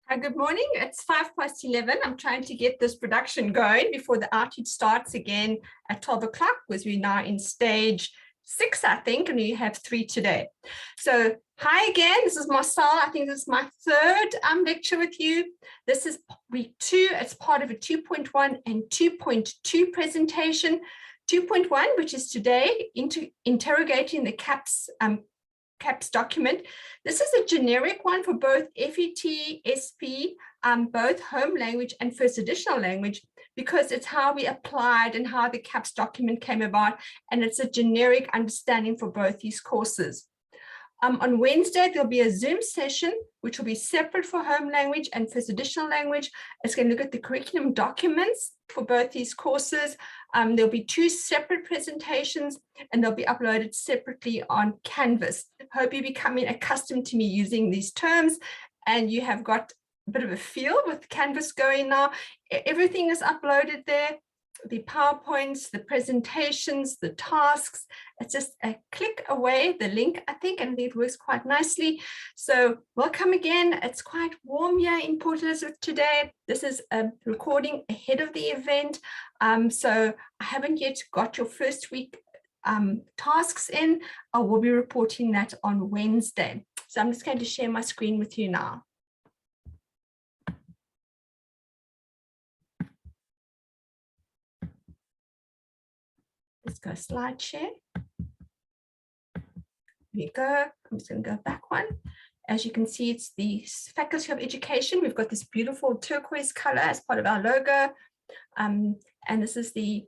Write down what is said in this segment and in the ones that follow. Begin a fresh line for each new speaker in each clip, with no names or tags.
Hi, good morning. It's 11:05. I'm trying to get this production going before the outreach starts again at 12 o'clock, because we're now in stage 6, I think, and we have 3 today. So hi again, this is Marcel. I think this is my third lecture with you. This is week 2. It's part of a 2.1 and 2.2 presentation. 2.1, which is today, interrogating the CAPS document. This is a generic one for both FET, SP, both home language and first additional language, because it's how we applied and how the CAPS document came about, and it's a generic understanding for both these courses. On Wednesday, there'll be a Zoom session, which will be separate for home language and first additional language. It's going to look at the curriculum documents for both these courses. There'll be 2 separate presentations, and they'll be uploaded separately on Canvas. Hope you're becoming accustomed to me using these terms, and you have got a bit of a feel with Canvas going now. Everything is uploaded there. The PowerPoints, the presentations, the tasks. It's just a click away, the link, I think, and it works quite nicely. So welcome again. It's quite warm here in Port Elizabeth today. This is a recording ahead of the event. So I haven't yet got your first week tasks in. I will be reporting that on Wednesday. So I'm just going to share my screen with you now. Let's go slide share. Here we go. I'm just going to go back one. As you can see, it's the Faculty of Education. We've got this beautiful turquoise color as part of our logo. And this is the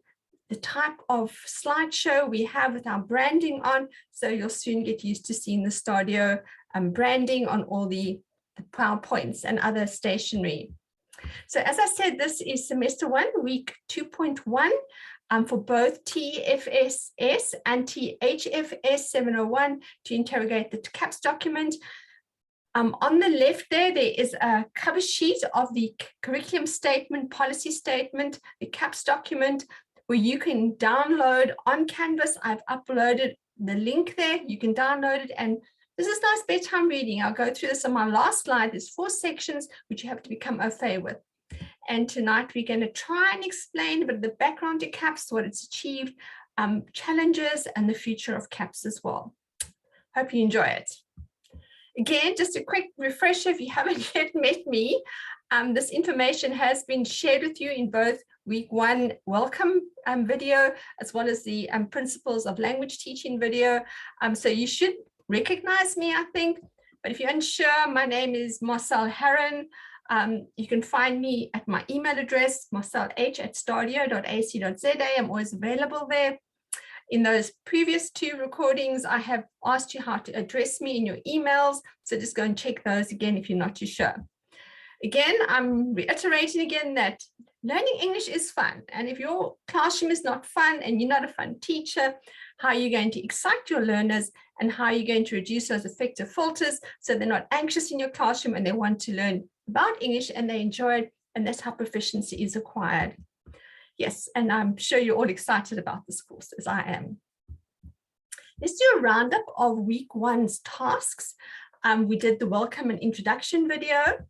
type of slideshow we have with our branding on. So you'll soon get used to seeing the Stadio branding on all the PowerPoints and other stationery. So as I said, this is semester 1, week 2.1. For both TEFFS and TEHFS 701 to interrogate the CAPS document. On the left there is a cover sheet of the curriculum statement, policy statement, the CAPS document, where you can download on Canvas. I've uploaded the link there. You can download it, and this is nice bedtime reading. I'll go through this on my last slide. There's 4 sections which you have to become au fait with. And tonight we're going to try and explain a bit of the background to CAPS, what it's achieved, challenges, and the future of CAPS as well. Hope you enjoy it. Again, just a quick refresher, if you haven't yet met me, this information has been shared with you in both week 1 welcome video, as well as the principles of language teaching video. So you should recognize me, I think. But if you're unsure, my name is Marcel Herron. You can find me at my email address, marcelh@stadio.ac.za. I'm always available there. In those previous 2 recordings, I have asked you how to address me in your emails. So just go and check those again if you're not too sure. Again, I'm reiterating again that learning English is fun. And if your classroom is not fun and you're not a fun teacher, how are you going to excite your learners, and how are you going to reduce those effective filters so they're not anxious in your classroom and they want to learn about English and they enjoy it, and that's how proficiency is acquired. Yes, and I'm sure you're all excited about this course, as I am. Let's do a roundup of week 1's tasks. We did the welcome and introduction video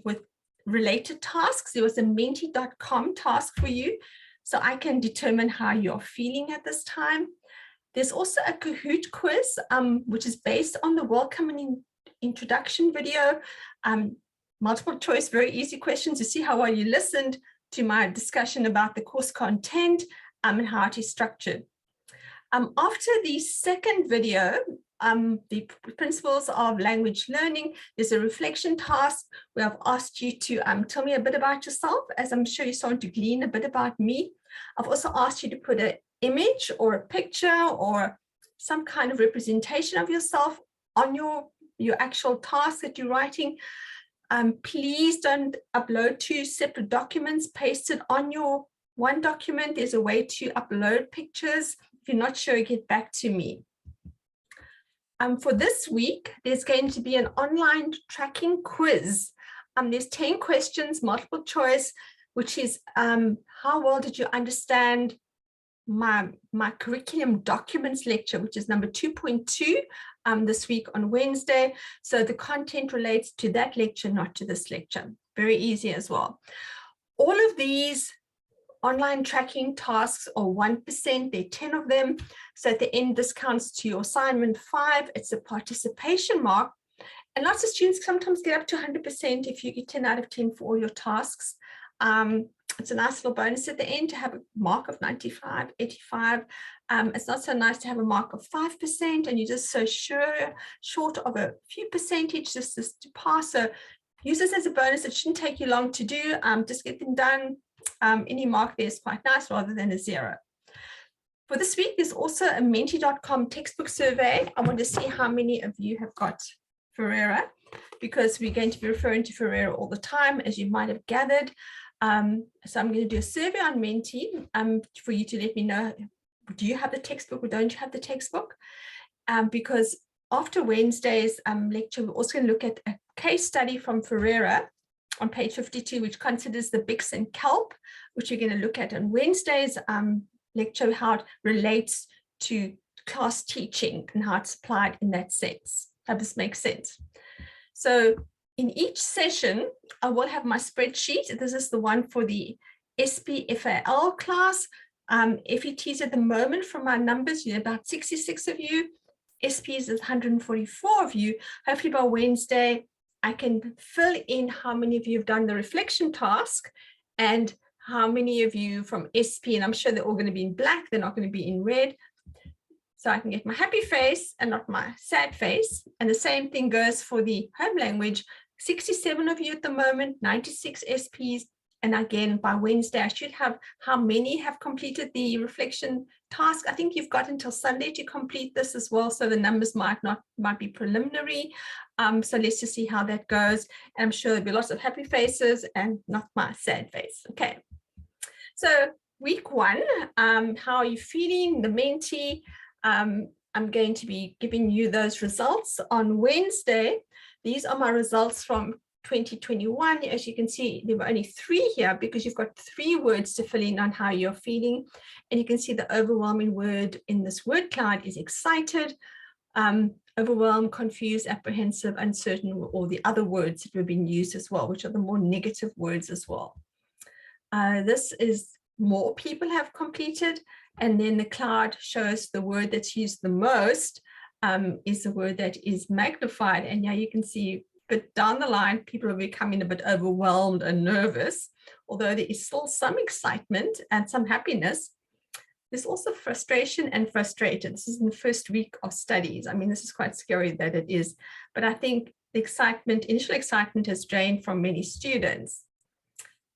with related tasks. There was a Menti.com task for you, so I can determine how you're feeling at this time. There's also a Kahoot quiz, which is based on the welcome and introduction video. Multiple choice, very easy questions to see how well you listened to my discussion about the course content and how it is structured. After the second video, the principles of language learning, there's a reflection task where I've asked you to tell me a bit about yourself, as I'm sure you're starting to glean a bit about me. I've also asked you to put an image or a picture or some kind of representation of yourself on your actual task that you're writing. Please don't upload 2 separate documents pasted on your one document. There's a way to upload pictures. If you're not sure, get back to me. For this week, there's going to be an online tracking quiz. There's 10 questions, multiple choice, which is how well did you understand my curriculum documents lecture, which is number 2.2 this week on Wednesday. So the content relates to that lecture, not to this lecture. Very easy as well. All of these online tracking tasks are 1%, there are 10 of them. So at the end, this counts to your assignment 5. It's a participation mark. And lots of students sometimes get up to 100% if you get 10 out of 10 for all your tasks. It's a nice little bonus at the end to have a mark of 95, 85. It's not so nice to have a mark of 5% and you're just so short of a few percentage just to pass. So use this as a bonus. It shouldn't take you long to do. Just get them done. Any mark there is quite nice rather than a 0. For this week, there's also a Menti.com textbook survey. I want to see how many of you have got Ferreira, because we're going to be referring to Ferreira all the time, as you might have gathered. So I'm going to do a survey on Menti for you to let me know, do you have the textbook or don't you have the textbook? Because after Wednesday's lecture, we're also going to look at a case study from Ferreira on page 52, which considers the BICS and CALP, which we're going to look at on Wednesday's lecture, how it relates to class teaching and how it's applied in that sense. How this makes sense. So in each session, I will have my spreadsheet. This is the one for the SPFAL class. FETs at the moment, from my numbers, about 66 of you. SPs is 144 of you. Hopefully by Wednesday, I can fill in how many of you have done the reflection task and how many of you from SP, and I'm sure they're all going to be in black, they're not going to be in red. So I can get my happy face and not my sad face. And the same thing goes for the home language. 67 of you at the moment, 96 SPs. And again, by Wednesday, I should have how many have completed the reflection task. I think you've got until Sunday to complete this as well. So the numbers might be preliminary. So let's just see how that goes. And I'm sure there'll be lots of happy faces and not my sad face. Okay. So week 1, how are you feeling? The Menti. I'm going to be giving you those results on Wednesday. These are my results from 2021. As you can see, there were only 3 here because you've got 3 words to fill in on how you're feeling. And you can see the overwhelming word in this word cloud is excited, overwhelmed, confused, apprehensive, uncertain, or the other words that were being used as well, which are the more negative words as well. This is more people have completed. And then the cloud shows the word that's used the most is the word that is magnified. And now you can see, but down the line, people are becoming a bit overwhelmed and nervous, although there is still some excitement and some happiness. There's also frustration and frustrated. This is in the first week of studies. I mean, this is quite scary that it is, but I think the excitement, initial excitement has drained from many students.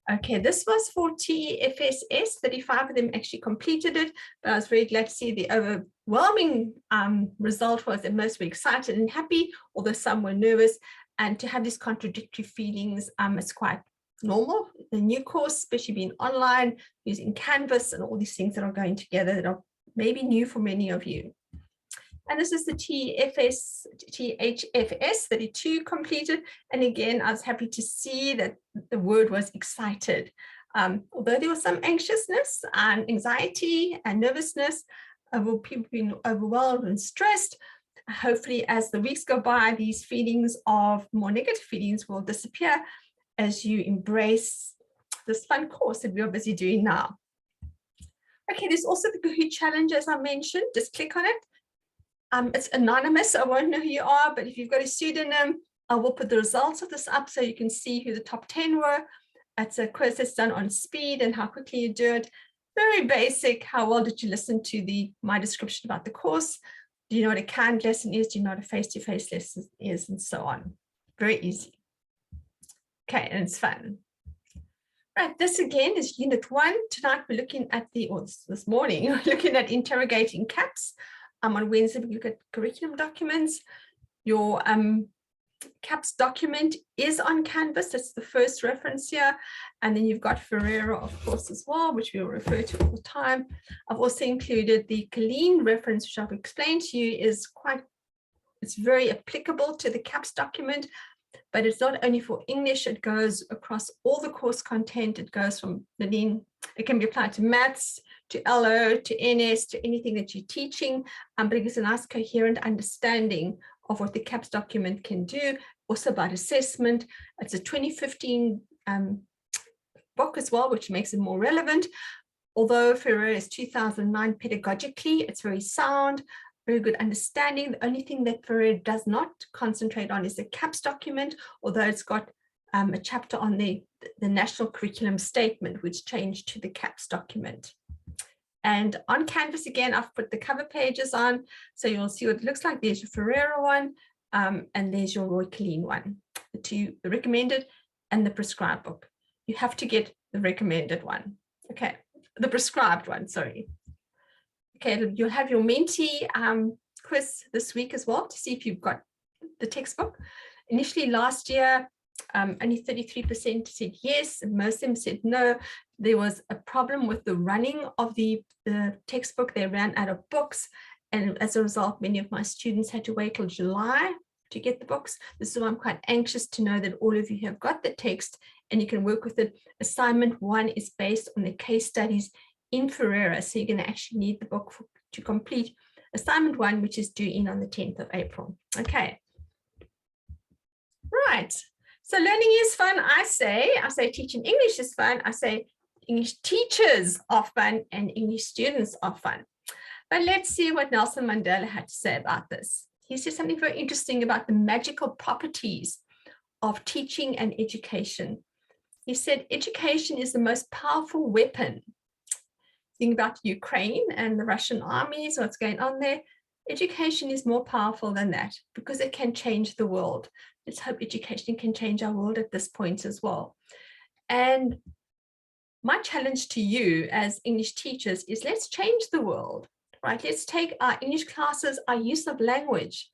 Okay, this was for TEFFS. 35 of them actually completed it, but I was very glad to see the overwhelming result was that most were excited and happy, although some were nervous. And to have these contradictory feelings, it's quite normal. The new course, especially being online, using Canvas and all these things that are going together that are maybe new for many of you. And this is the TEHFS 32 completed. And again, I was happy to see that the word was excited. Although there was some anxiousness and anxiety and nervousness, people being overwhelmed and stressed, hopefully as the weeks go by, these feelings of more negative feelings will disappear as you embrace this fun course that we're busy doing now. Okay, there's also the Kahoot challenge, as I mentioned. Just click on it. It's anonymous, so I won't know who you are, but if you've got a pseudonym, I will put the results of this up so you can see who the top 10 were. It's a quiz that's done on speed and how quickly you do it. Very basic. How well did you listen to my description about the course? Do you know what a canned lesson is? Do you know what a face-to-face lesson is? And so on. Very easy. Okay, and it's fun. Right, this again is Unit 1. Tonight we're looking at this morning, we're looking at interrogating CAPS. On Wednesday, we look at curriculum documents. Your CAPS document is on Canvas. That's the first reference here. And then you've got Ferreira, of course, as well, which we'll refer to all the time. I've also included the Colleen reference, which I've explained to you it's very applicable to the CAPS document, but it's not only for English, it goes across all the course content. It goes from Colleen, it can be applied to maths, to LO, to NS, to anything that you're teaching, but it gives a nice coherent understanding of what the CAPS document can do. Also about assessment. It's a 2015 book as well, which makes it more relevant. Although Ferreira is 2009 pedagogically, it's very sound, very good understanding. The only thing that Ferreira does not concentrate on is the CAPS document, although it's got a chapter on the National Curriculum Statement, which changed to the CAPS document. And on Canvas, again, I've put the cover pages on, so you'll see what it looks like. There's your Ferreira one, and there's your Roy Killeen one, the recommended and the prescribed book. You have to get the recommended one. Okay, the prescribed one, sorry. Okay, you'll have your Menti quiz this week as well to see if you've got the textbook. Initially last year, only 33% said yes, and most of them said no. There was a problem with the running of the textbook. They ran out of books, and as a result, many of my students had to wait till July to get the books. This is why I'm quite anxious to know that all of you have got the text and you can work with it. Assignment 1 is based on the case studies in Ferreira, so you're going to actually need the book to complete assignment 1, which is due in on the 10th of April. Okay. Right. So learning is fun, I say teaching English is fun, I say English teachers are fun and English students are fun. But let's see what Nelson Mandela had to say about this. He said something very interesting about the magical properties of teaching and education. He said, education is the most powerful weapon. Think about Ukraine and the Russian armies, what's going on there. Education is more powerful than that because it can change the world. Let's hope education can change our world at this point as well. And my challenge to you as English teachers is let's change the world, right? Let's take our English classes, our use of language,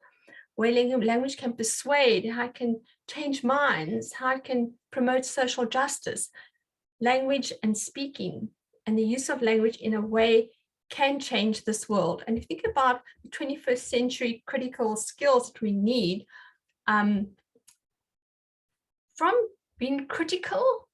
where language can persuade, how it can change minds, how it can promote social justice. Language and speaking and the use of language in a way can change this world. And if you think about the 21st century critical skills that we need, from being critical,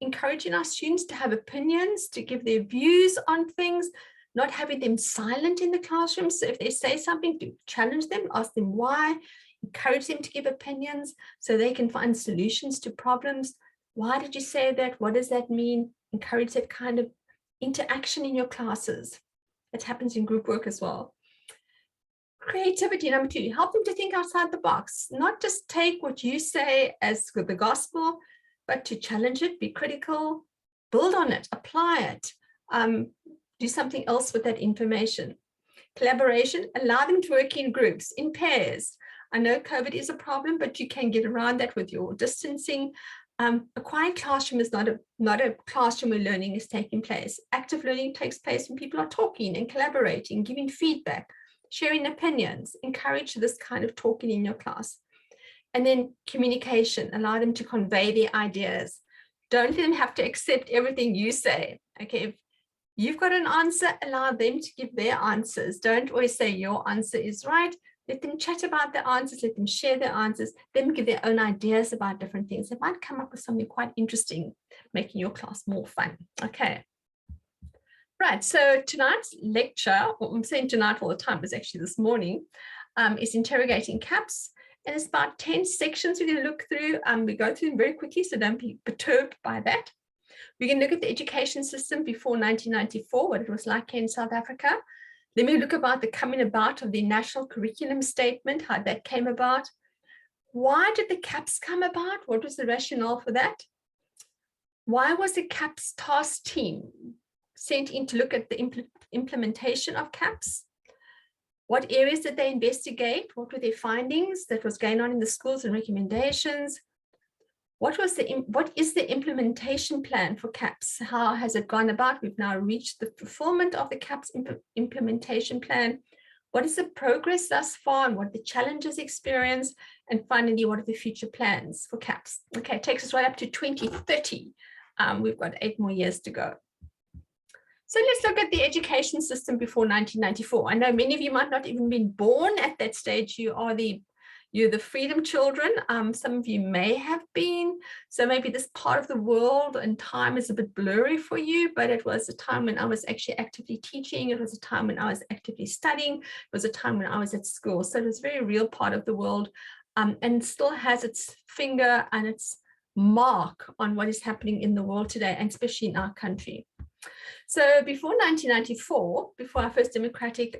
encouraging our students to have opinions, to give their views on things, not having them silent in the classroom. So if they say something, to challenge them, ask them why, encourage them to give opinions so they can find solutions to problems. Why did you say that? What does that mean? Encourage that kind of interaction in your classes. That happens in group work as well. Creativity, number 2, help them to think outside the box, not just take what you say as the gospel, but to challenge it, be critical, build on it, apply it, do something else with that information. Collaboration, allow them to work in groups, in pairs. I know COVID is a problem, but you can get around that with your distancing. A quiet classroom is not a classroom where learning is taking place. Active learning takes place when people are talking and collaborating, giving feedback, sharing opinions. Encourage this kind of talking in your class. And then communication, allow them to convey their ideas. Don't let them have to accept everything you say. Okay, if you've got an answer, allow them to give their answers. Don't always say your answer is right. Let them chat about their answers, let them share their answers, let them give their own ideas about different things. They might come up with something quite interesting, making your class more fun. Okay. Right, so tonight's lecture, what I'm saying tonight all the time, was actually this morning, is Interrogating CAPS. And it's about 10 sections we're going to look through. We go through them very quickly, so don't be perturbed by that. We're going to look at the education system before 1994, what it was like in South Africa. Then we look about the coming about of the National Curriculum Statement, how that came about. Why did the CAPS come about? What was the rationale for that? Why was the CAPS task team sent in to look at the implementation of CAPS? What areas did they investigate? What were their findings that was going on in the schools and recommendations? What is the implementation plan for CAPS? How has it gone about? We've now reached the fulfillment of the CAPS implementation plan. What is the progress thus far and what are the challenges experienced? And finally, what are the future plans for CAPS? Okay, it takes us right up to 2030. We've got 8 more years to go. So let's look at the education system before 1994. I know many of you might not even been born at that stage. You are the You're the freedom children. Some of you may have been. So maybe this part of the world and time is a bit blurry for you, but it was a time when I was actually actively teaching. It was a time when I was actively studying. It was a time when I was at school. So it was a very real part of the world, and still has its finger and its mark on what is happening in the world today, and especially in our country. So before 1994, before our first democratic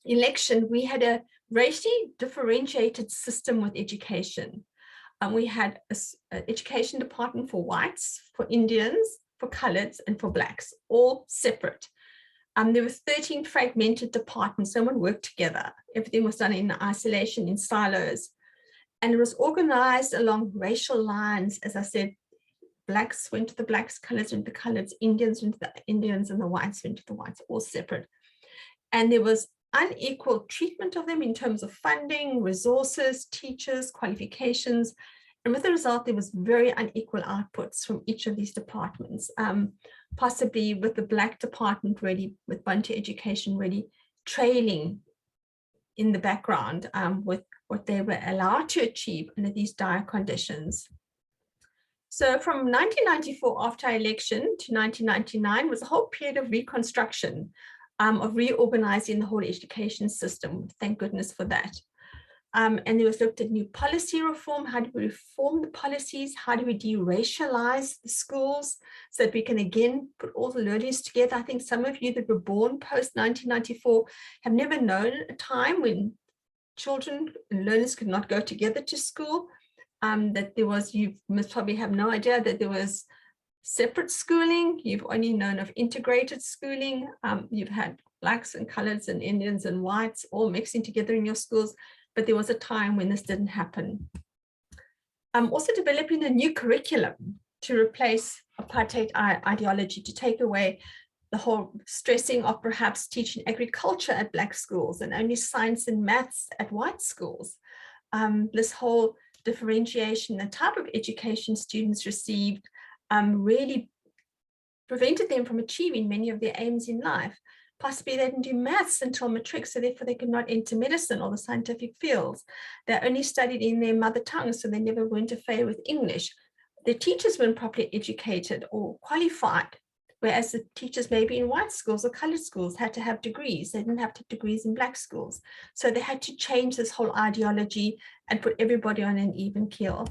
election, we had a racially differentiated system with education. We had an education department for whites, for Indians, for coloreds, and for blacks, all separate. There were 13 fragmented departments. No one worked together. Everything was done in isolation, in silos. And it was organized along racial lines. As I said, blacks went to the blacks, coloreds went to the coloreds, Indians went to the Indians, and the whites went to the whites, all separate. And there was unequal treatment of them in terms of funding, resources, teachers, qualifications. And with the result, there was very unequal outputs from each of these departments, possibly with the black department really, with Bantu education really trailing in the background with what they were allowed to achieve under these dire conditions. So from 1994 after our election to 1999 was a whole period of reconstruction, of reorganizing the whole education system. Thank goodness for that. And there was looked at new policy reform. How do we reform the policies? How do we de-racialize the schools so that we can again put all the learners together? I think some of you that were born post 1994 have never known a time when children and learners could not go together to school. That there was, you must probably have no idea that there was separate schooling. You've only known of integrated schooling. You've had blacks and coloreds and Indians and whites all mixing together in your schools, but there was a time when this didn't happen. Also developing a new curriculum to replace apartheid ideology, to take away the whole stressing of perhaps teaching agriculture at black schools and only science and maths at white schools. This whole differentiation, the type of education students received really prevented them from achieving many of their aims in life. Possibly they didn't do maths until matric, so therefore they could not enter medicine or the scientific fields. They only studied in their mother tongue, so they never went to fare with English. Their teachers weren't properly educated or qualified, whereas the teachers maybe in white schools or colored schools had to have degrees. They didn't have to have degrees in black schools. So they had to change this whole ideology and put everybody on an even keel.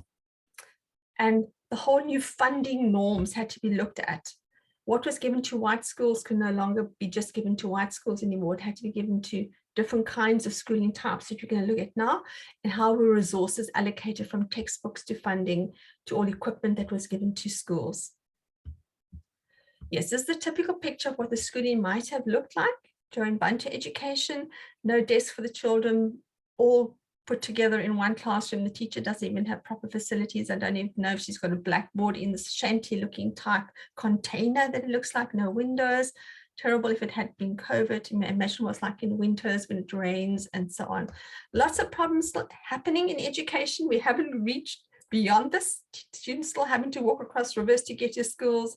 And the whole new funding norms had to be looked at. What was given to white schools could no longer be just given to white schools anymore. It had to be given to different kinds of schooling types that we're going to look at now, and how were resources allocated from textbooks to funding to all equipment that was given to schools. Yes, this is the typical picture of what the schooling might have looked like during Bantu education. No desk for the children, all put together in one classroom. The teacher doesn't even have proper facilities. I don't even know if she's got a blackboard in this shanty looking type container that it looks like, no windows. Terrible if it had been COVID. Imagine what it's like in winters when it rains and so on. Lots of problems still happening in education. We haven't reached beyond this. Students still having to walk across rivers to get to schools,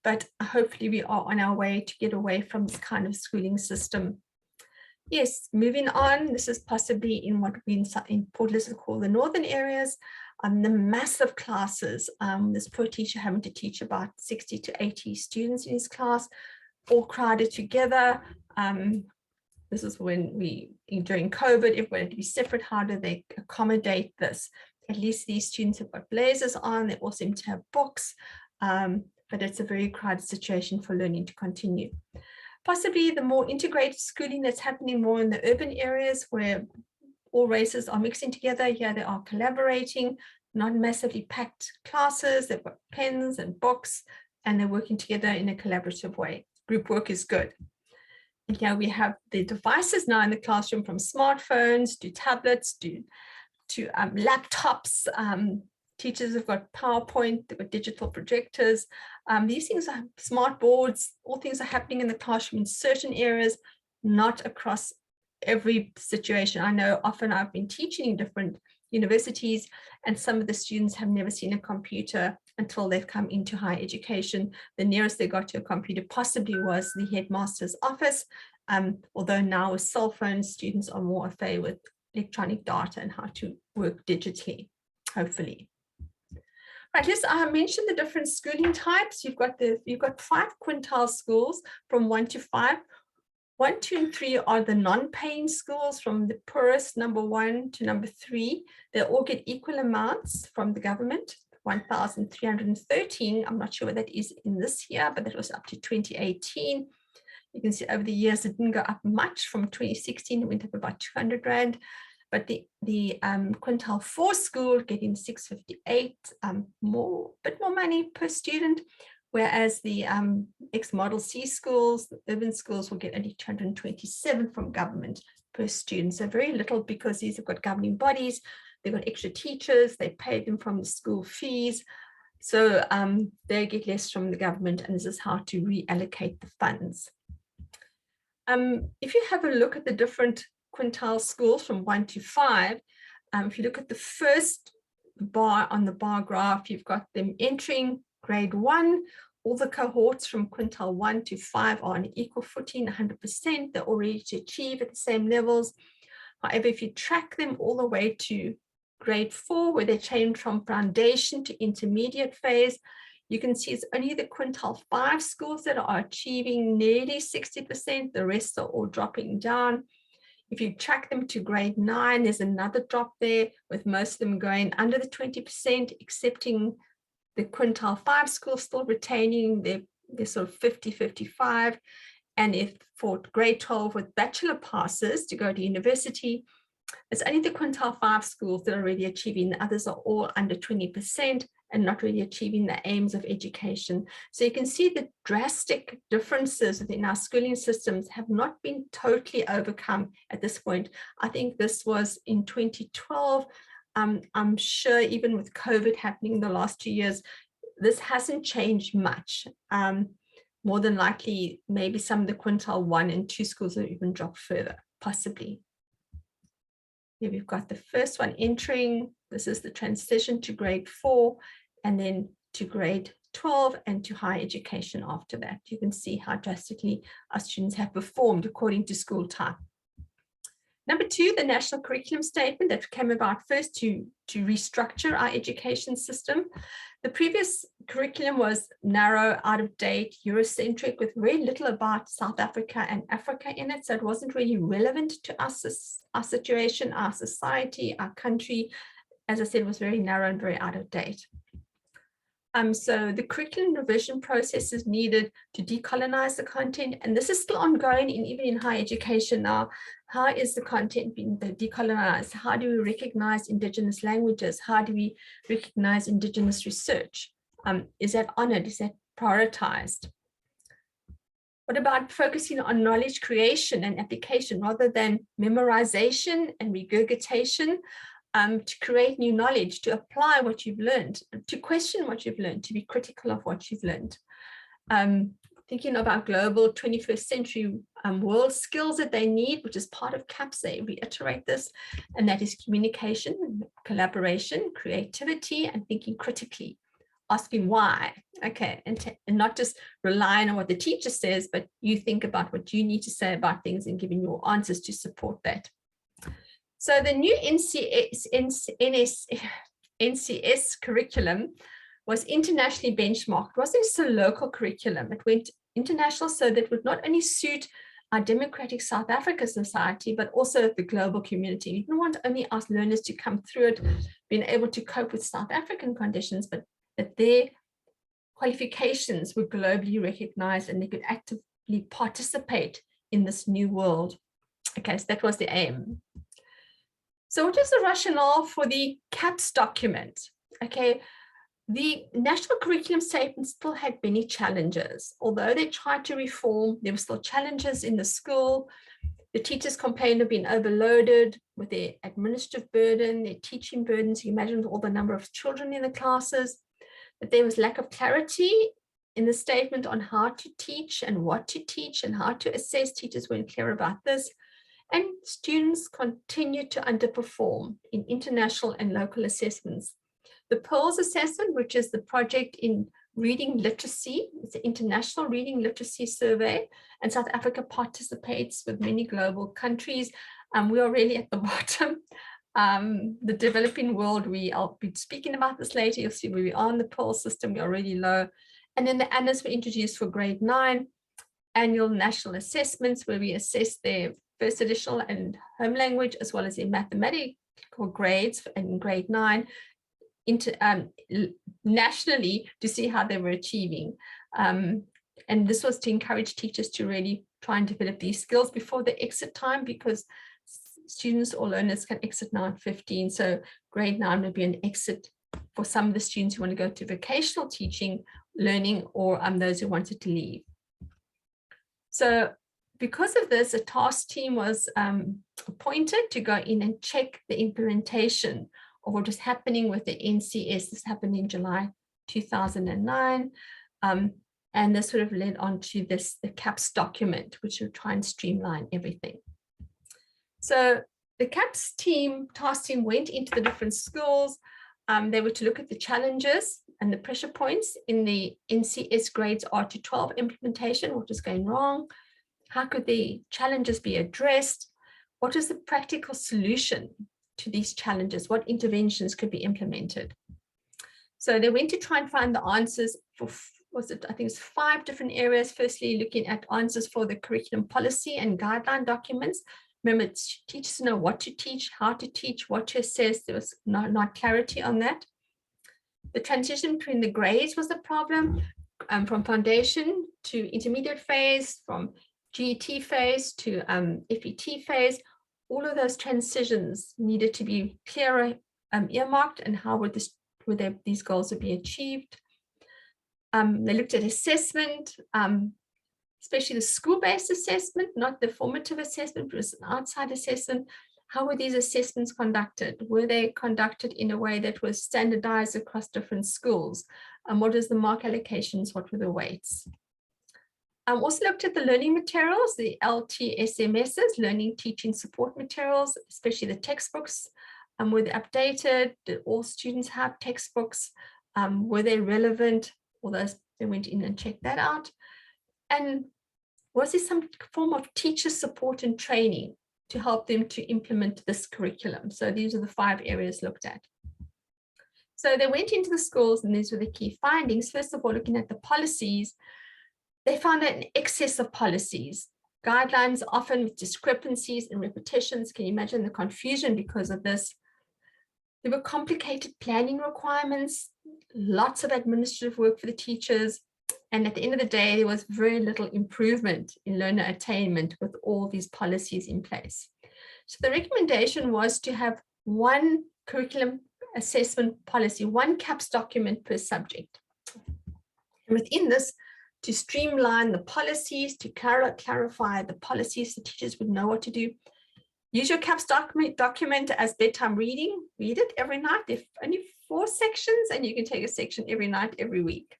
but hopefully we are on our way to get away from this kind of schooling system. Yes, moving on, this is possibly in what we in Port Elizabeth call the northern areas, the massive classes. This poor teacher having to teach about 60 to 80 students in his class, all crowded together. This is when during COVID, everybody had to be separate. How do they accommodate this? At least these students have got blazers on. They all seem to have books, but it's a very crowded situation for learning to continue. Possibly the more integrated schooling that's happening more in the urban areas where all races are mixing together. Here they are collaborating, not massively packed classes. They've got pens and books, and they're working together in a collaborative way. Group work is good. And here we have the devices now in the classroom, from smartphones to tablets to laptops. Teachers have got PowerPoint, they've got digital projectors. These things are smart boards. All things are happening in the classroom in certain areas, not across every situation. I know often I've been teaching in different universities, and some of the students have never seen a computer until they've come into higher education. The nearest they got to a computer possibly was the headmaster's office, although now with cell phones, students are more au fait with electronic data and how to work digitally, hopefully. Right, I mentioned the different schooling types. You've got 5 quintile schools from 1 to 5. 1, 2, and 3 are the non-paying schools, from the poorest, number 1 to number 3. They all get equal amounts from the government, 1,313. I'm not sure what that is in this year, but that was up to 2018. You can see over the years, it didn't go up much. From 2016, it went up about 200 Rand. But the quintile 4 school getting 658, bit more money per student, whereas the ex-model C schools, the urban schools, will get only 227 from government per student. So very little, because these have got governing bodies, they've got extra teachers, they pay them from the school fees. So they get less from the government, and this is how to reallocate the funds. If you have a look at the different quintile schools from 1 to 5, if you look at the first bar on the bar graph, you've got them entering grade 1. All the cohorts from quintile 1 to 5 are on equal footing, 100%. They're all ready to achieve at the same levels. However, if you track them all the way to grade 4, where they change from foundation to intermediate phase, you can see it's only the quintile 5 schools that are achieving nearly 60%. The rest are all dropping down. If you track them to grade 9, there's another drop there, with most of them going under the 20%, excepting the quintile 5 schools still retaining their sort of 50, 55. And if for grade 12 with bachelor passes to go to university, it's only the quintile 5 schools that are already achieving. The others are all under 20% and not really achieving the aims of education. So you can see the drastic differences within our schooling systems have not been totally overcome at this point. I think this was in 2012. I'm sure even with COVID happening in the last 2 years, this hasn't changed much. More than likely, maybe some of the quintile 1 and 2 schools will even drop further, possibly. Here we've got the first one entering. This is the transition to grade 4, and then to grade 12 and to higher education after that. You can see how drastically our students have performed according to school type. Number 2, the national curriculum statement that came about first to restructure our education system. The previous curriculum was narrow, out of date, Eurocentric, with very little about South Africa and Africa in it. So it wasn't really relevant to us, our situation, our society, our country. As I said, it was very narrow and very out of date. So the curriculum revision process is needed to decolonize the content, and this is still ongoing even in higher education now. How is the content being decolonized? How do we recognize Indigenous languages? How do we recognize Indigenous research? Is that honored? Is that prioritized? What about focusing on knowledge creation and application rather than memorization and regurgitation? To create new knowledge, to apply what you've learned, to question what you've learned, to be critical of what you've learned. Thinking of our global 21st century world skills that they need, which is part of CAPS, they reiterate this, and that is communication, collaboration, creativity, and thinking critically, asking why, okay, and not just relying on what the teacher says, but you think about what you need to say about things and giving your answers to support that. So the new NCS curriculum was internationally benchmarked. It wasn't just a local curriculum. It went international so that it would not only suit our democratic South Africa society, but also the global community. We didn't want only our learners to come through it, being able to cope with South African conditions, but that their qualifications were globally recognized and they could actively participate in this new world. Okay, so that was the aim. So what is the rationale for the CAPS document? Okay, the national curriculum statement still had many challenges. Although they tried to reform, there were still challenges in the school. The teachers complained of being overloaded with their administrative burden, their teaching burdens. You imagine all the number of children in the classes, that there was lack of clarity in the statement on how to teach and what to teach and how to assess. Teachers weren't clear about this. And students continued to underperform in international and local assessments. The PEARLS assessment, which is the project in reading literacy, it's an international reading literacy survey, and South Africa participates with many global countries. We are really at the bottom. The developing world, I'll be speaking about this later. You'll see where we are in the PEARL system. We're already low. And then the ANAs were introduced for grade 9, annual national assessments, where we assess their first additional and home language, as well as their mathematical grades in grade 9, nationally, to see how they were achieving. And this was to encourage teachers to really try and develop these skills before the exit time, because students or learners can exit now at 15. So grade 9 would be an exit for some of the students who want to go to vocational teaching, learning, or those who wanted to leave. So because of this, a task team was appointed to go in and check the implementation of what was happening with the NCS. This happened in July 2009. And this sort of led on to the CAPS document, which will try and streamline everything. So the CAPS team, task team, went into the different schools. They were to look at the challenges and the pressure points in the NCS grades R to 12 implementation. What was going wrong? How could the challenges be addressed? What is the practical solution to these challenges? What interventions could be implemented? So they went to try and find the answers for, I think it's 5 different areas. Firstly, looking at answers for the curriculum policy and guideline documents. Remember, teachers know what to teach, how to teach, what to assess. There was not clarity on that. The transition between the grades was the problem, from foundation to intermediate phase, from GET phase to FET phase. All of those transitions needed to be clearer, earmarked, and how would these goals would be achieved. They looked at assessment, especially the school-based assessment, not the formative assessment, but it was an outside assessment. How were these assessments conducted? Were they conducted in a way that was standardized across different schools? What is the mark allocations? What were the weights? Also looked at the learning materials, the LTSMSs, learning teaching support materials, especially the textbooks. Were they updated? Did all students have textbooks? Were they relevant? All those, they went in and checked that out. And was there some form of teacher support and training to help them to implement this curriculum? So these are the 5 areas looked at. So they went into the schools, and these were the key findings. First of all, looking at the policies, they found an excess of policies. Guidelines often with discrepancies and repetitions. Can you imagine the confusion because of this? There were complicated planning requirements, lots of administrative work for the teachers. And at the end of the day, there was very little improvement in learner attainment with all these policies in place. So the recommendation was to have one curriculum assessment policy, one CAPS document per subject. And within this, to streamline the policies, to clarify the policies, the teachers would know what to do. Use your CAPS document as bedtime reading. Read it every night. There are only 4 sections, and you can take a section every night, every week.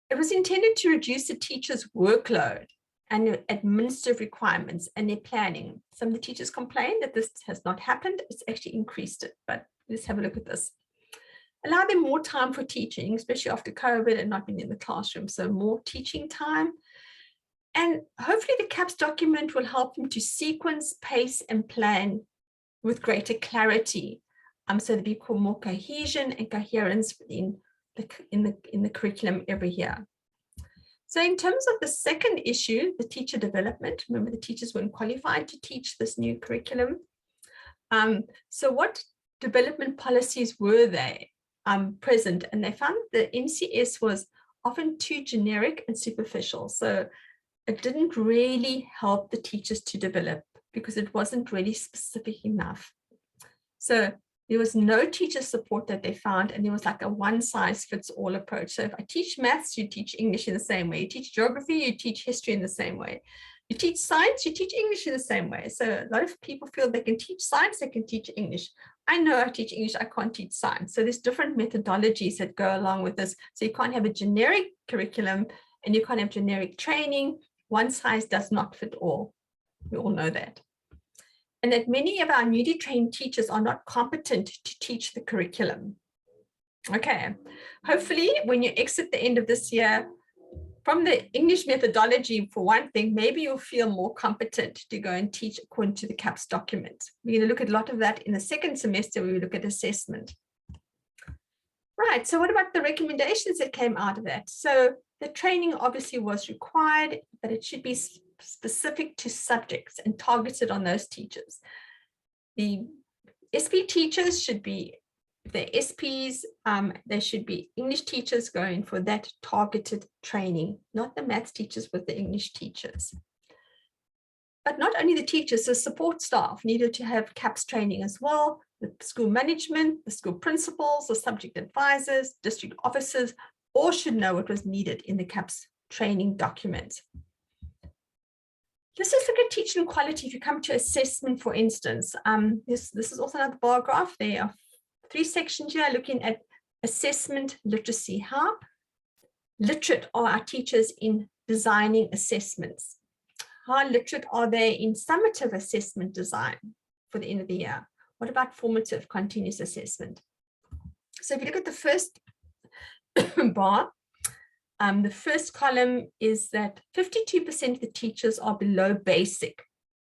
It was intended to reduce the teacher's workload and administrative requirements and their planning. Some of the teachers complained that this has not happened. It's actually increased it, but let's have a look at this. Allow them more time for teaching, especially after COVID and not being in the classroom. So more teaching time. And hopefully the CAPS document will help them to sequence, pace, and plan with greater clarity. So there'll be more cohesion and coherence in the curriculum every year. So in terms of the second issue, the teacher development, remember the teachers weren't qualified to teach this new curriculum. So what development policies were they present? And they found the NCS was often too generic and superficial. So it didn't really help the teachers to develop because it wasn't really specific enough. So there was no teacher support that they found, and there was like a one-size-fits-all approach. So if I teach maths, you teach English in the same way. You teach geography, you teach history in the same way. You teach science, you teach English in the same way. So a lot of people feel they can teach science, they can teach English. I know I teach English, I can't teach science. So there's different methodologies that go along with this. So you can't have a generic curriculum and you can't have generic training. One size does not fit all. We all know that. And that many of our newly trained teachers are not competent to teach the curriculum. Okay, hopefully when you exit the end of this year, from the English methodology, for one thing, maybe you'll feel more competent to go and teach according to the TEHFS document. We're going to look at a lot of that in the second semester where we look at assessment. Right, so what about the recommendations that came out of that? So the training obviously was required, but it should be specific to subjects and targeted on those teachers. The SP teachers should be, if they're SPs, they should be English teachers going for that targeted training, not the maths teachers with the English teachers. But not only the teachers, the support staff needed to have TEHFS training as well. The school management, the school principals, the subject advisors, district officers, all should know what was needed in the TEHFS training document. Let's just look at teaching quality. If you come to assessment, for instance, this is also another bar graph. There are 3 sections here looking at assessment literacy. How literate are our teachers in designing assessments? How literate are they in summative assessment design for the end of the year? What about formative continuous assessment? So if you look at the first bar, the first column is that 52% of the teachers are below basic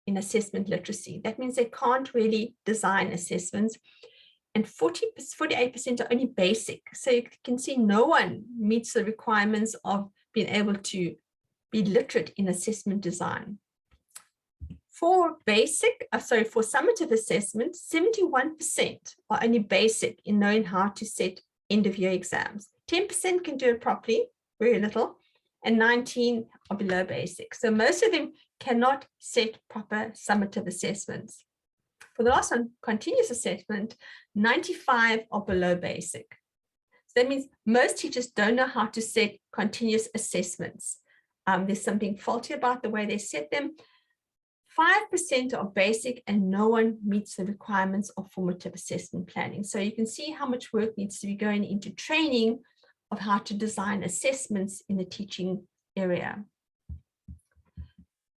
in assessment literacy. That means they can't really design assessments. And 48% are only basic. So you can see no one meets the requirements of being able to be literate in assessment design. For for summative assessment, 71% are only basic in knowing how to set end of year exams. 10% can do it properly, very little, and 19 are below basic. So most of them cannot set proper summative assessments. For the last one, continuous assessment, 95 are below basic. So that means most teachers don't know how to set continuous assessments. There's something faulty about the way they set them. 5% are basic and no one meets the requirements of formative assessment planning. So you can see how much work needs to be going into training of how to design assessments in the teaching area.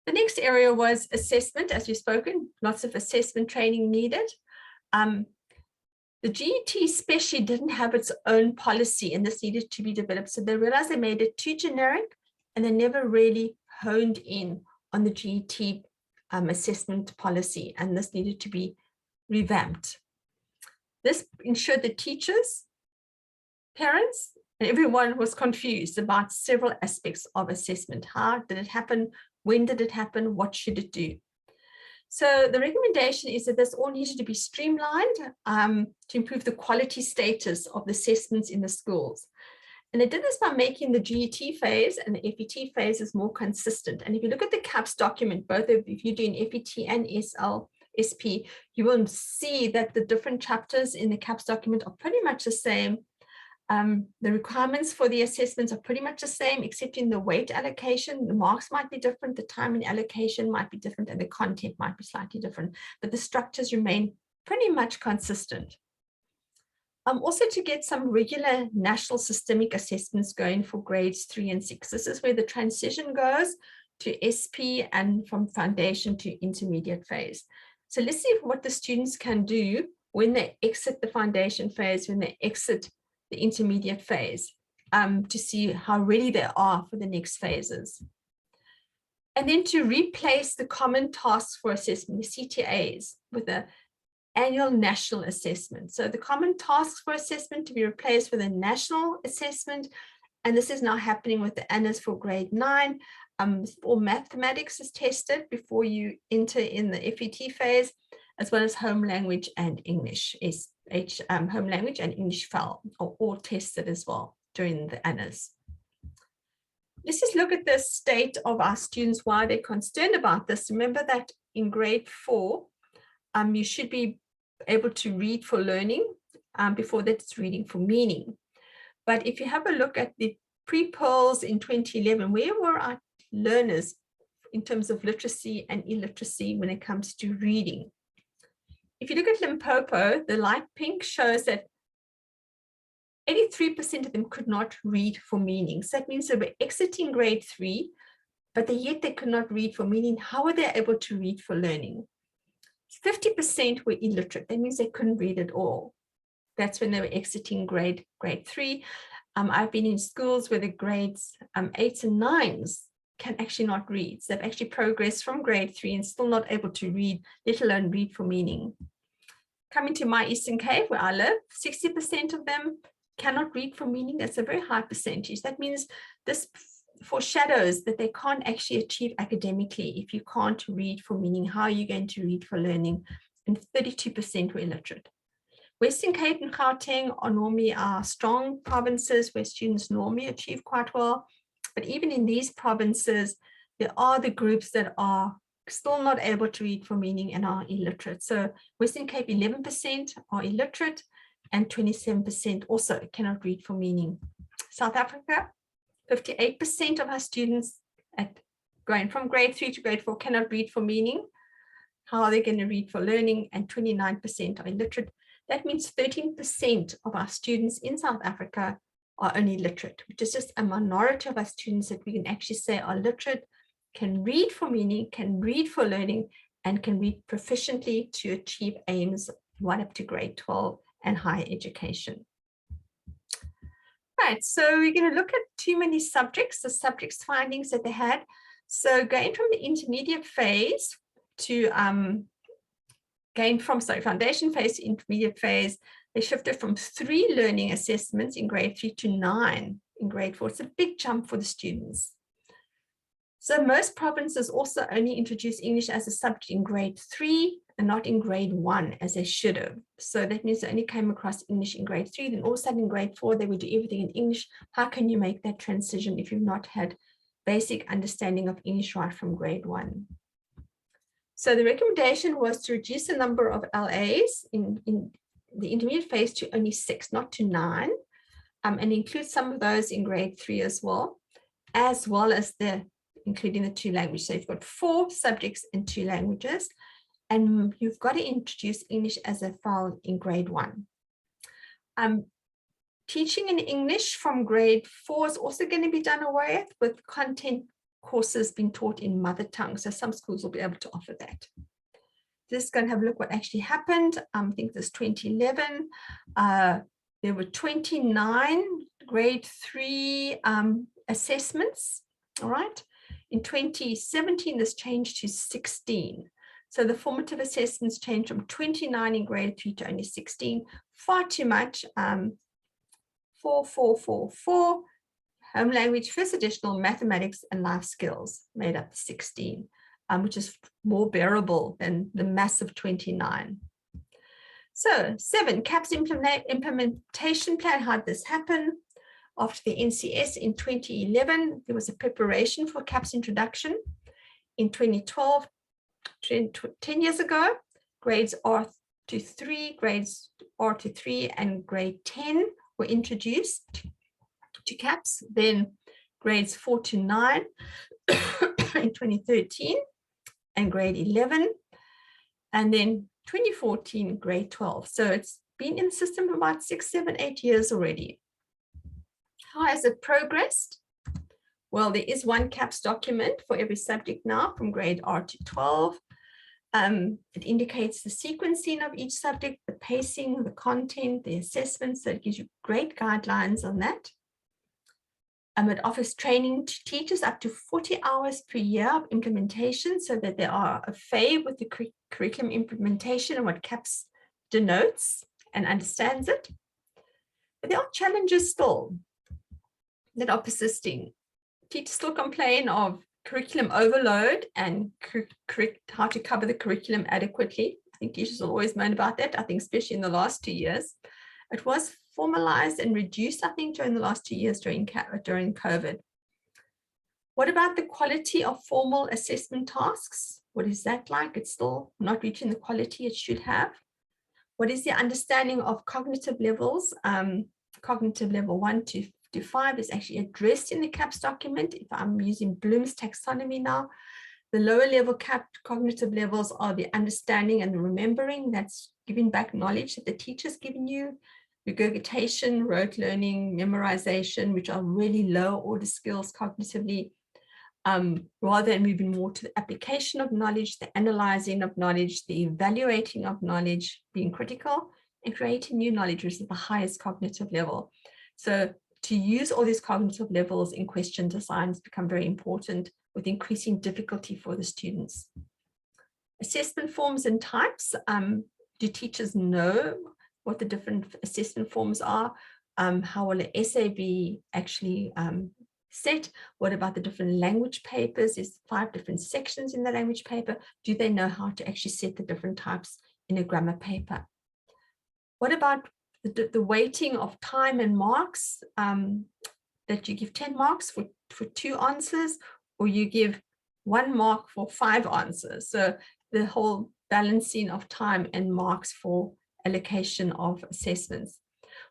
The next area was assessment, as we've spoken, lots of assessment training needed. The GET especially didn't have its own policy and this needed to be developed. So they realized they made it too generic and they never really honed in on the GET assessment policy, and this needed to be revamped. This ensured that teachers, parents, and everyone was confused about several aspects of assessment. How did it happen? When did it happen? What should it do? So the recommendation is that this all needed to be streamlined to improve the quality status of the assessments in the schools. And they did this by making the GET phase and the FET phases more consistent. And if you look at the TEHFS document, both of if you're doing FET and SP, you will see that the different chapters in the TEHFS document are pretty much the same. The requirements for the assessments are pretty much the same, except in the weight allocation. The marks might be different, the time and allocation might be different, and the content might be slightly different, but the structures remain pretty much consistent. Also to get some regular national systemic assessments going for grades 3 and 6. This is where the transition goes to SP and from foundation to intermediate phase. So let's see what the students can do when they exit the foundation phase, when they exit the intermediate phase, to see how ready they are for the next phases. And then to replace the common tasks for assessment, the CTAs, with the annual national assessment. So the common tasks for assessment to be replaced with a national assessment. And this is now happening with the ANAs for grade 9. All mathematics is tested before you enter in the FET phase, as well as home language and English. Home language and English FAL are all tested as well during the ANAs. Let's just look at the state of our students, why they're concerned about this. Remember that in grade 4, you should be able to read for learning. Before that, it's reading for meaning. But if you have a look at the pre-polls in 2011, where were our learners in terms of literacy and illiteracy when it comes to reading? If you look at Limpopo, the light pink shows that 83% of them could not read for meaning. So that means they were exiting grade 3, but yet they could not read for meaning. How were they able to read for learning? 50% were illiterate. That means they couldn't read at all. That's when they were exiting grade 3. I've been in schools where the grades 8s and 9s can actually not read. So they've actually progressed from grade 3 and still not able to read, let alone read for meaning. Coming to my Eastern Cape, where I live, 60% of them cannot read for meaning. That's a very high percentage. That means this foreshadows that they can't actually achieve academically if you can't read for meaning. How are you going to read for learning? And 32% were illiterate. Western Cape and Gauteng are normally our strong provinces where students normally achieve quite well. But even in these provinces, there are the groups that are still not able to read for meaning and are illiterate. So Western Cape, 11% are illiterate and 27% also cannot read for meaning. South Africa, 58% of our students going from grade 3 to grade 4 cannot read for meaning. How are they going to read for learning? And 29% are illiterate. That means 13% of our students in South Africa are only literate, which is just a minority of our students that we can actually say are literate, can read for meaning, can read for learning, and can read proficiently to achieve aims 1 up to grade 12 and higher education. Right, so we're going to look at too many subjects, the subjects findings that they had. So going from the intermediate phase to foundation phase to intermediate phase, they shifted from 3 learning assessments in grade 3 to 9 in grade 4. It's a big jump for the students. So most provinces also only introduce English as a subject in grade 3 and not in grade 1 as they should have. So that means they only came across English in grade 3, then all of a sudden in grade 4, they would do everything in English. How can you make that transition if you've not had basic understanding of English right from grade 1? So the recommendation was to reduce the number of LAs in the intermediate phase to only 6, not to 9, and include some of those in grade 3 as well as including the 2 languages. So you've got 4 subjects and 2 languages, and you've got to introduce English as a file in grade 1. Teaching in English from grade 4 is also going to be done away with content courses being taught in mother tongue. So some schools will be able to offer that. Just going to have a look what actually happened. I think this 2011, there were 29 grade 3 assessments, all right? In 2017, this changed to 16. So the formative assessments changed from 29 in grade 3 to only 16, far too much. 4, 4, 4, 4. Home language, first additional, mathematics, and life skills made up 16, which is more bearable than the massive 29. So 7, CAPS implementation plan. How did this happen? After the NCS in 2011, there was a preparation for CAPS introduction. In 2012, 10 years ago, grades R to 3, grades R to 3, and grade 10 were introduced to CAPS, then grades 4 to 9 in 2013, and grade 11, and then 2014, grade 12. So it's been in the system for about 6, 7, 8 years already. How has it progressed? Well, there is one CAPS document for every subject now from grade R to 12. It indicates the sequencing of each subject, the pacing, the content, the assessments, so it gives you great guidelines on that. It offers training to teachers up to 40 hours per year of implementation so that they are a fave with the curriculum implementation and what CAPS denotes and understands it. But there are challenges still that are persisting. Teachers still complain of curriculum overload and how to cover the curriculum adequately. I think teachers will always moan about that, I think especially in the last 2 years. It was formalized and reduced, I think, during the last 2 years during COVID. What about the quality of formal assessment tasks? What is that like? It's still not reaching the quality it should have. What is the understanding of cognitive levels? Cognitive level 1 to 5 is actually addressed in the CAPS document. If I'm using Bloom's taxonomy now, the lower level cognitive levels are the understanding and the remembering. That's giving back knowledge that the teacher's given you. Regurgitation, rote learning, memorization, which are really low order skills cognitively, rather than moving more to the application of knowledge, the analyzing of knowledge, the evaluating of knowledge, being critical, and creating new knowledge, which is the highest cognitive level. So to use all these cognitive levels in question design has become very important, with increasing difficulty for the students. Assessment forms and types. Do teachers know what the different assessment forms are? How will an essay be actually set? What about the different language papers? There's 5 different sections in the language paper. Do they know how to actually set the different types in a grammar paper? What about the weighting of time and marks, that you give 10 marks for 2 answers, or you give 1 mark for 5 answers? So the whole balancing of time and marks for allocation of assessments.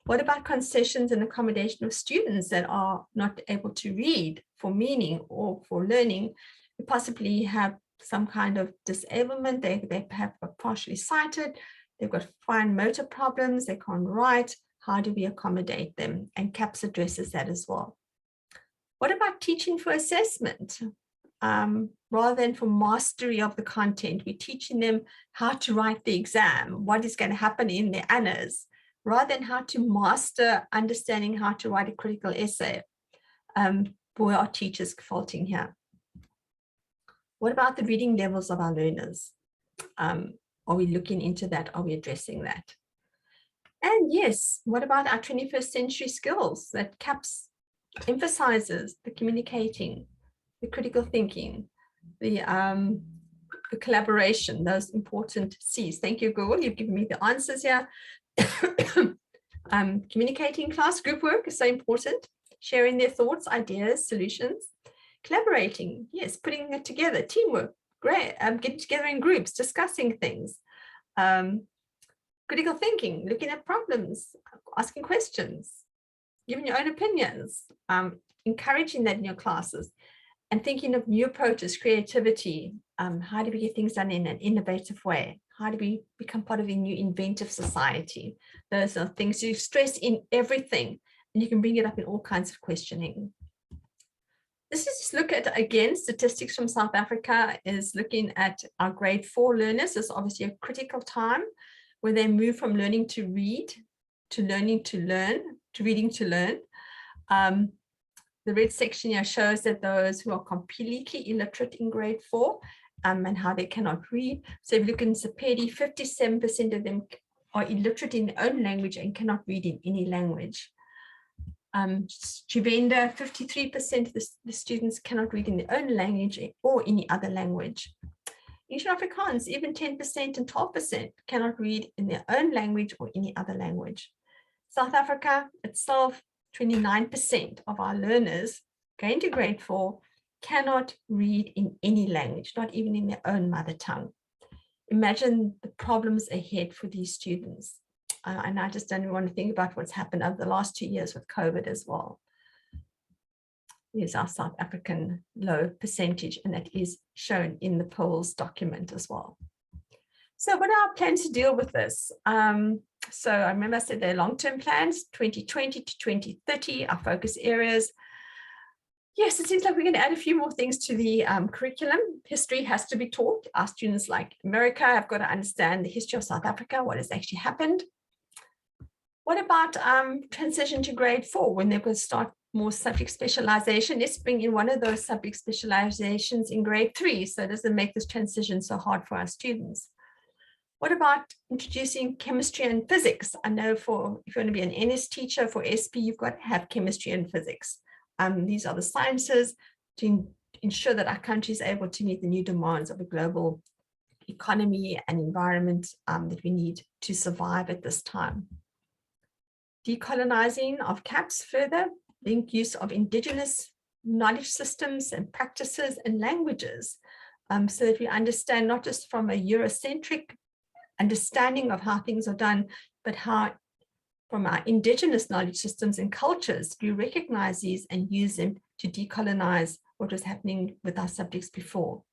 What about concessions and accommodation of students that are not able to read for meaning or for learning? We possibly have some kind of disablement. They have got partially sighted. They've got fine motor problems. They can't write. How do we accommodate them? And CAPS addresses that as well. What about teaching for assessment? Rather than for mastery of the content, we're teaching them how to write the exam, what is going to happen in the annals, rather than how to master understanding how to write a critical essay. Boy, are teachers faulting here. What about the reading levels of our learners? Are we looking into that? Are we addressing that? And yes, what about our 21st century skills that CAPS emphasizes? The communicating, the critical thinking, the collaboration, those important C's. Thank you, Google. You've given me the answers here. Communicating class, group work is so important. Sharing their thoughts, ideas, solutions. Collaborating, yes, putting it together, teamwork, great. Getting together in groups, discussing things. Critical thinking, looking at problems, asking questions, giving your own opinions, encouraging that in your classes, and thinking of new approaches, creativity. How do we get things done in an innovative way? How do we become part of a new inventive society? Those are things you stress in everything, and you can bring it up in all kinds of questioning. This is just look at, again, statistics from South Africa is looking at our grade 4 learners. It's obviously a critical time where they move from learning to read, to learning to learn, to reading to learn. The red section here shows that those who are completely illiterate in grade 4 and how they cannot read. So if you look in Sepedi, 57% of them are illiterate in their own language and cannot read in any language. Tshivenda, 53% of the students cannot read in their own language or any other language. Asian Afrikaans, even 10% and 12% cannot read in their own language or any other language. South Africa itself, 29% of our learners going to grade 4 cannot read in any language, not even in their own mother tongue. Imagine the problems ahead for these students. And I just don't want to think about what's happened over the last 2 years with COVID as well. Here's our South African low percentage, and that is shown in the polls document as well. So what are our plans to deal with this? So I remember I said they're long-term plans, 2020 to 2030, our focus areas. Yes, it seems like we're going to add a few more things to the curriculum. History has to be taught. Our students like America have got to understand the history of South Africa, what has actually happened. What about transition to grade 4 when they're going to start more subject specialization? Let's bring in one of those subject specializations in grade 3 so it doesn't make this transition so hard for our students. What about introducing chemistry and physics? I know if you want to be an NS teacher for SP, you've got to have chemistry and physics. These are the sciences to ensure that our country is able to meet the new demands of a global economy and environment that we need to survive at this time. Decolonizing of CAPS further, link use of indigenous knowledge systems and practices and languages so that we understand not just from a Eurocentric understanding of how things are done, but how from our indigenous knowledge systems and cultures, we recognize these and use them to decolonize what was happening with our subjects before.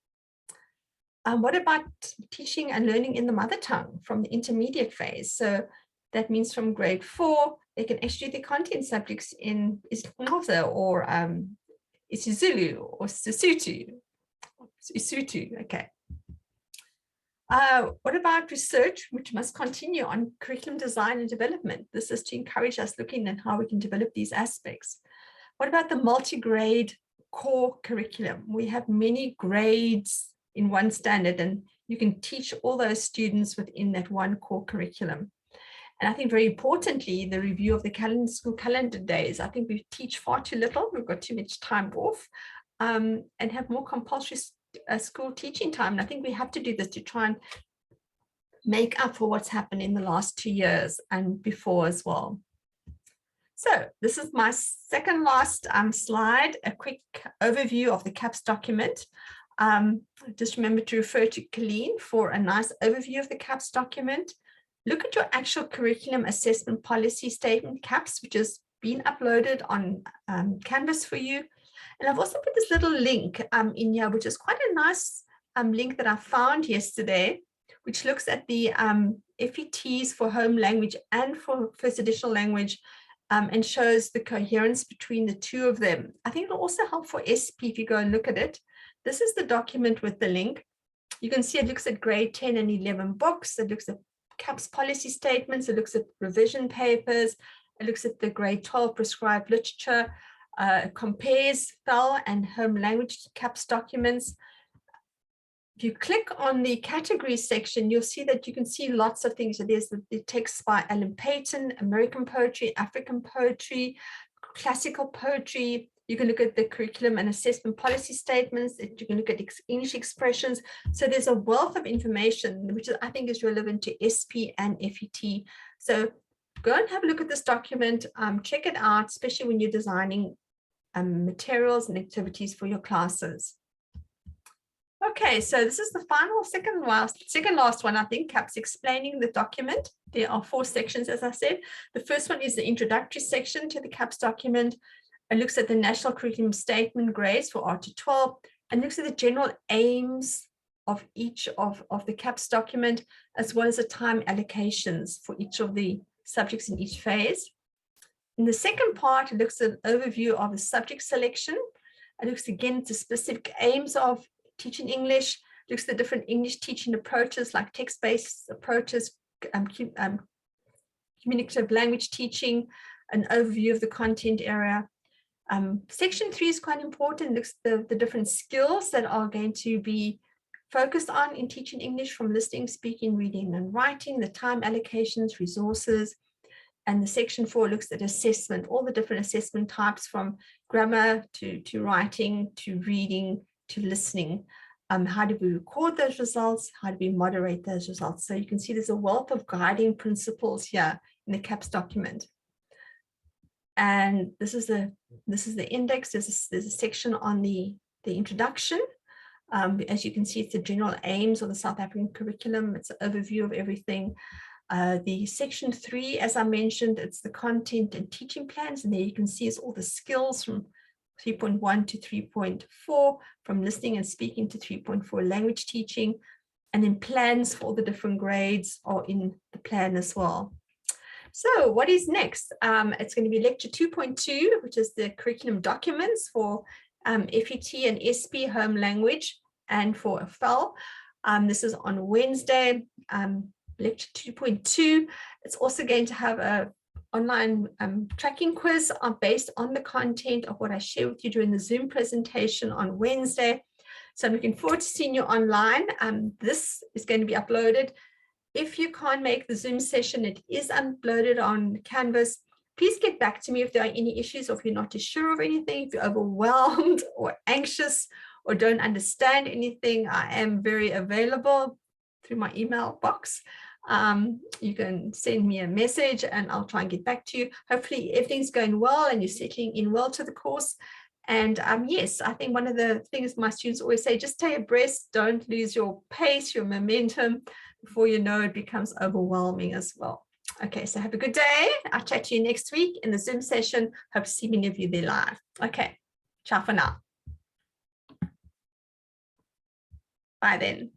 What about teaching and learning in the mother tongue from the intermediate phase? So that means from grade 4, they can actually do the content subjects in isiXhosa or isiZulu or Sesotho. Okay. What about research, which must continue on curriculum design and development? This is to encourage us looking at how we can develop these aspects. What about the multi-grade core curriculum? We have many grades in one standard, and you can teach all those students within that one core curriculum. And I think very importantly, the review of the school calendar days. I think we teach far too little. We've got too much time off, and have more compulsory school teaching time. And I think we have to do this to try and make up for what's happened in the last 2 years and before as well. So this is my second last slide, a quick overview of the TEHFS document. Just remember to refer to Colleen for a nice overview of the TEHFS document. Look at your actual curriculum assessment policy statement, TEHFS, which has been uploaded on Canvas for you. And I've also put this little link in here, which is quite a nice link that I found yesterday, which looks at the FETs for home language and for first additional language, and shows the coherence between the two of them. I think it'll also help for SP if you go and look at it. This is the document with the link. You can see it looks at grade 10 and 11 books. It looks at TEHFS policy statements. It looks at revision papers. It looks at the grade 12 prescribed literature. Compares FEL and home language TEHFS documents. If you click on the categories section, you'll see that you can see lots of things. So there's the text by Alan Payton, American poetry, African poetry, classical poetry. You can look at the curriculum and assessment policy statements. You can look at English expressions. So there's a wealth of information, which I think is relevant to SP and FET. So go and have a look at this document. Check it out, especially when you're designing materials and activities for your classes. Okay, so this is the final second last one, I think, TEHFS explaining the document. There are 4 sections, as I said. The first one is the introductory section to the TEHFS document. It looks at the national curriculum statement grades for R to 12 and looks at the general aims of each of the TEHFS document, as well as the time allocations for each of the subjects in each phase. In the second part, it looks at an overview of the subject selection. It looks again at the specific aims of teaching English, looks at the different English teaching approaches like text-based approaches, communicative language teaching, an overview of the content area. Section 3 is quite important. It looks at the different skills that are going to be focused on in teaching English, from listening, speaking, reading, and writing, the time allocations, resources. And the section 4 looks at assessment, all the different assessment types, from grammar to writing, to reading, to listening. How do we record those results? How do we moderate those results? So you can see there's a wealth of guiding principles here in the TEHFS document. And this is the index. There's a section on the introduction. As you can see, it's the general aims of the South African curriculum. It's an overview of everything. The section 3, as I mentioned, it's the content and teaching plans. And there you can see it's all the skills from 3.1 to 3.4, from listening and speaking to 3.4 language teaching. And then plans for all the different grades are in the plan as well. So what is next? It's going to be lecture 2.2, which is the curriculum documents for FET and SP home language and for FEL. This is on Wednesday, lecture 2.2. It's also going to have a online tracking quiz based on the content of what I share with you during the Zoom presentation on Wednesday. So I'm looking forward to seeing you online. This is going to be uploaded. If you can't make the Zoom session, it is uploaded on Canvas. Please get back to me if there are any issues, or if you're not too sure of anything, if you're overwhelmed or anxious or don't understand anything. I am very available through my email box. You can send me a message and I'll try and get back to you. Hopefully everything's going well and you're settling in well to the course. And yes, I think one of the things my students always say, just stay abreast, don't lose your pace, your momentum. Before you know, it becomes overwhelming as well. Okay, so have a good day. I'll chat to you next week in the Zoom session. Hope to see many of you there live. Okay, ciao for now. Bye then.